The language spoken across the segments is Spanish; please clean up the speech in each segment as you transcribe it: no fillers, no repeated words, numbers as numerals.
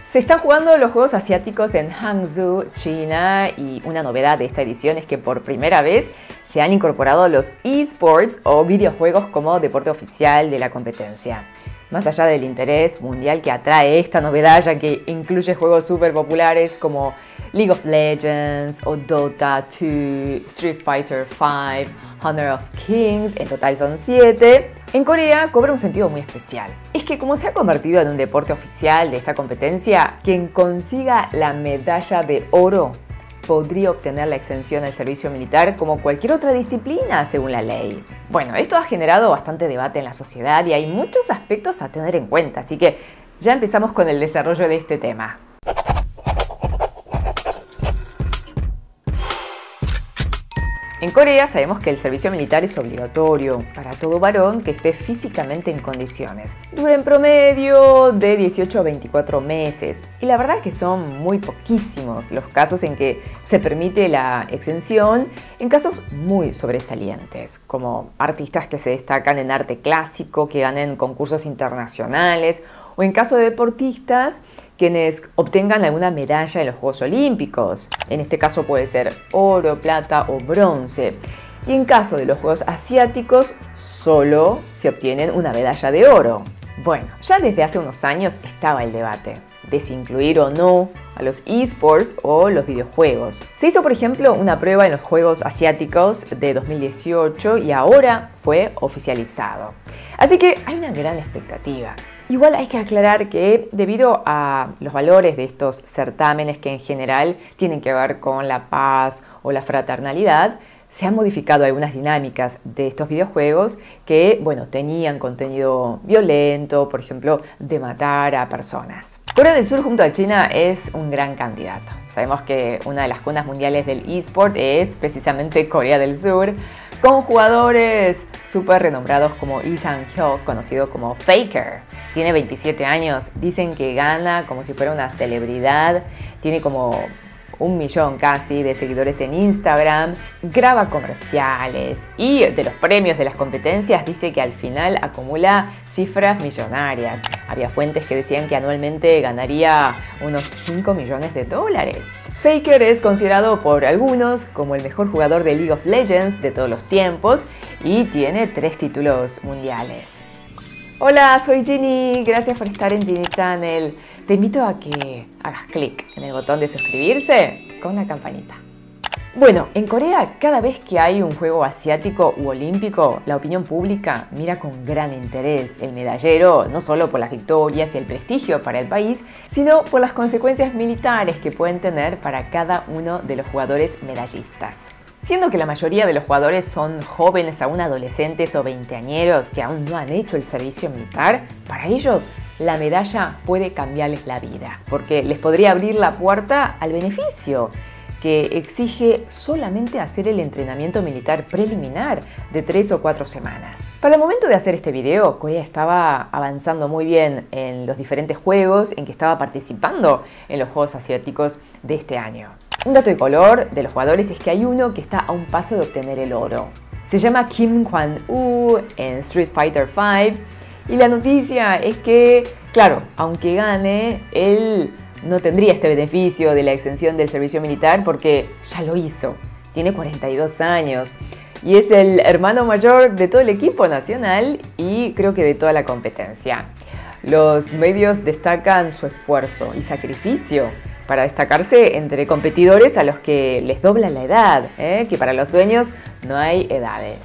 Se están jugando los Juegos Asiáticos en Hangzhou, China, y una novedad de esta edición es que por primera vez se han incorporado los eSports o videojuegos como deporte oficial de la competencia. Más allá del interés mundial que atrae esta novedad, ya que incluye juegos súper populares como League of Legends o Dota 2, Street Fighter V, Honor of Kings, en total son 7, en Corea cobra un sentido muy especial. Es que como se ha convertido en un deporte oficial de esta competencia, quien consiga la medalla de oro podría obtener la exención al servicio militar como cualquier otra disciplina según la ley. Bueno, esto ha generado bastante debate en la sociedad y hay muchos aspectos a tener en cuenta, así que ya empezamos con el desarrollo de este tema. En Corea sabemos que el servicio militar es obligatorio para todo varón que esté físicamente en condiciones. Dura en promedio de 18 a 24 meses y la verdad es que son muy poquísimos los casos en que se permite la exención en casos muy sobresalientes, como artistas que se destacan en arte clásico, que ganen concursos internacionales, o en caso de deportistas quienes obtengan alguna medalla en los Juegos Olímpicos. En este caso puede ser oro, plata o bronce. Y en caso de los Juegos Asiáticos, solo se obtienen una medalla de oro. Bueno, ya desde hace unos años estaba el debate de si incluir o no a los eSports o los videojuegos. Se hizo, por ejemplo, una prueba en los Juegos Asiáticos de 2018 y ahora fue oficializado. Así que hay una gran expectativa. Igual hay que aclarar que debido a los valores de estos certámenes que en general tienen que ver con la paz o la fraternalidad, se han modificado algunas dinámicas de estos videojuegos que, bueno, tenían contenido violento, por ejemplo, de matar a personas. Corea del Sur junto a China es un gran candidato. Sabemos que una de las cunas mundiales del eSport es precisamente Corea del Sur, con jugadores súper renombrados como Lee Sang-hyuk, conocido como Faker. Tiene 27 años, dicen que gana como si fuera una celebridad, tiene como 1 millón casi de seguidores en Instagram, graba comerciales y de los premios de las competencias dice que al final acumula cifras millonarias. Había fuentes que decían que anualmente ganaría unos 5 millones de dólares. Faker es considerado por algunos como el mejor jugador de League of Legends de todos los tiempos y tiene 3 títulos mundiales. Hola, soy Ginny, gracias por estar en Ginny Channel. Te invito a que hagas clic en el botón de suscribirse con la campanita. Bueno, en Corea cada vez que hay un juego asiático u olímpico, la opinión pública mira con gran interés el medallero, no solo por las victorias y el prestigio para el país, sino por las consecuencias militares que pueden tener para cada uno de los jugadores medallistas. Siendo que la mayoría de los jugadores son jóvenes, aún adolescentes o veinteañeros que aún no han hecho el servicio militar, para ellos la medalla puede cambiarles la vida, porque les podría abrir la puerta al beneficio que exige solamente hacer el entrenamiento militar preliminar de 3 o 4 semanas. Para el momento de hacer este video, Corea estaba avanzando muy bien en los diferentes juegos en que estaba participando en los Juegos Asiáticos de este año. Un dato de color de los jugadores es que hay uno que está a un paso de obtener el oro. Se llama Kim Kwan-woo en Street Fighter V y la noticia es que, claro, aunque gane, él no tendría este beneficio de la exención del servicio militar porque ya lo hizo. Tiene 42 años y es el hermano mayor de todo el equipo nacional y creo que de toda la competencia. Los medios destacan su esfuerzo y sacrificio para destacarse entre competidores a los que les dobla la edad, que para los sueños no hay edades.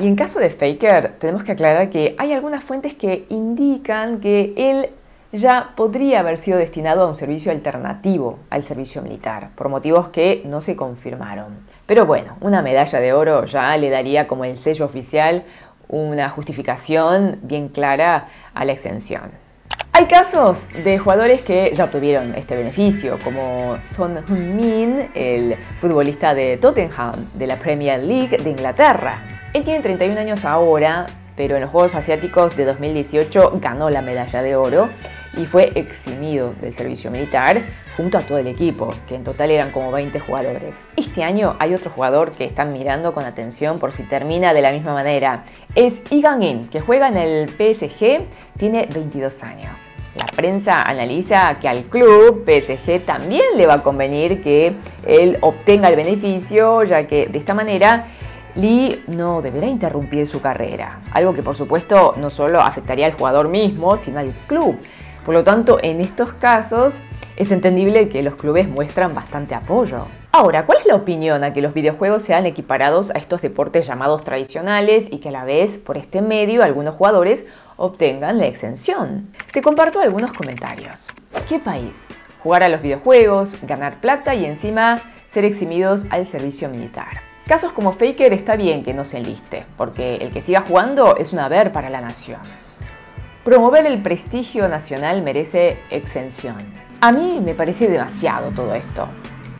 Y en caso de Faker, tenemos que aclarar que hay algunas fuentes que indican que él ya podría haber sido destinado a un servicio alternativo al servicio militar, por motivos que no se confirmaron. Pero bueno, una medalla de oro ya le daría como el sello oficial una justificación bien clara a la exención. Hay casos de jugadores que ya obtuvieron este beneficio, como Son Heung-min, el futbolista de Tottenham de la Premier League de Inglaterra. Él tiene 31 años ahora, pero en los Juegos Asiáticos de 2018 ganó la medalla de oro y fue eximido del servicio militar junto a todo el equipo, que en total eran como 20 jugadores. Este año hay otro jugador que están mirando con atención por si termina de la misma manera. Es Lee Gang-in, que juega en el PSG, tiene 22 años. La prensa analiza que al club PSG también le va a convenir que él obtenga el beneficio, ya que de esta manera Lee no deberá interrumpir su carrera, algo que por supuesto no solo afectaría al jugador mismo, sino al club. Por lo tanto, en estos casos es entendible que los clubes muestran bastante apoyo. Ahora, ¿cuál es la opinión a que los videojuegos sean equiparados a estos deportes llamados tradicionales y que a la vez, por este medio, algunos jugadores obtengan la exención? Te comparto algunos comentarios. ¿Qué país? Jugar a los videojuegos, ganar plata y encima ser eximidos al servicio militar. Casos como Faker está bien que no se enliste, porque el que siga jugando es un haber para la nación. Promover el prestigio nacional merece exención. A mí me parece demasiado todo esto.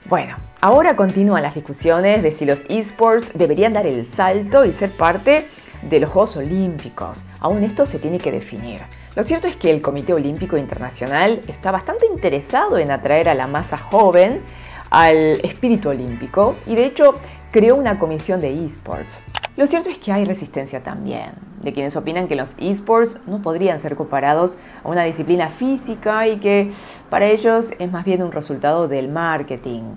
Bueno, ahora continúan las discusiones de si los esports deberían dar el salto y ser parte de los Juegos Olímpicos. Aún esto se tiene que definir. Lo cierto es que el Comité Olímpico Internacional está bastante interesado en atraer a la masa joven al espíritu olímpico y de hecho creó una comisión de esports. Lo cierto es que hay resistencia también, de quienes opinan que los esports no podrían ser comparados a una disciplina física y que para ellos es más bien un resultado del marketing.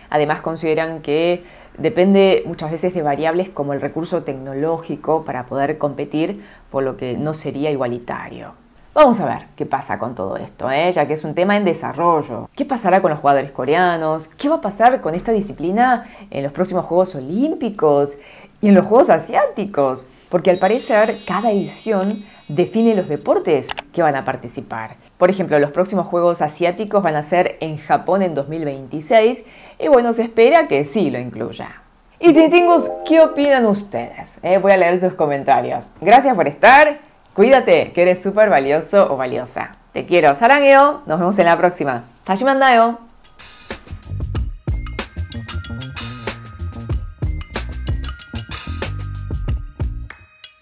Además consideran que depende muchas veces de variables como el recurso tecnológico para poder competir, por lo que no sería igualitario. Vamos a ver qué pasa con todo esto, ya que es un tema en desarrollo. ¿Qué pasará con los jugadores coreanos? ¿Qué va a pasar con esta disciplina en los próximos Juegos Olímpicos y en los Juegos Asiáticos? Porque al parecer cada edición define los deportes que van a participar. Por ejemplo, los próximos Juegos Asiáticos van a ser en Japón en 2026 y bueno, se espera que sí lo incluya. Y Chinchingos, ¿qué opinan ustedes? Voy a leer sus comentarios. Gracias por estar. Cuídate, que eres súper valioso o valiosa. Te quiero, sarangeo. Nos vemos en la próxima. 다시 만나요.